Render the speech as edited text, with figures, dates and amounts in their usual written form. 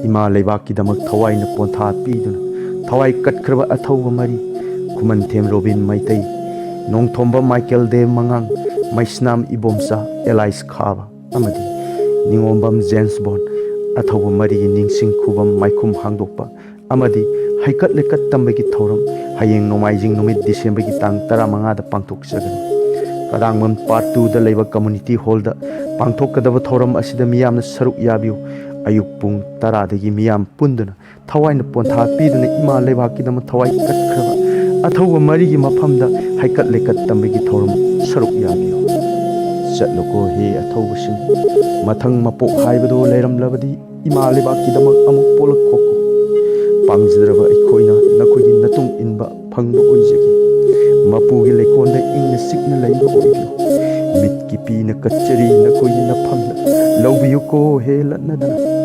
Ima Leibakidamak Thawaina Pontha Piduna Thawai Katkraba Athouba Mari Kumanthem Robin Maitai Nongthomba Michael De Mangang Maisnam Ibomsa Elais Khaba Amadi Ningombam James Bond Athouba Mari Ningsing Khubam Maikum Hangdokpa Amadi Heikat Leikat Tambagi Thoram Hayeng Nongmajing Numit December ki tang 15 da pangthok sagani kadangband part 2 da leba community hall da pangthok kadaba thoram asida miyamna saruk yabiu ayuk pung 10 dagi miyam punduna thawaina pontha piduna ima lebaki dama thawai katkraba athouba mari gi maphamda Heikat Leikat tambagi thoram saruk yabiu chatloko he athouba sin mathang mapok haibado leiram labadi ima lebaki dama amuk polak khoko pangjidraba ikhoina nakogi natung inba phangba oijagi mapugi leikonda ingna sikna leiba oibiu mitki pina kachari nakogi na phamda lawbiu ko he latnadana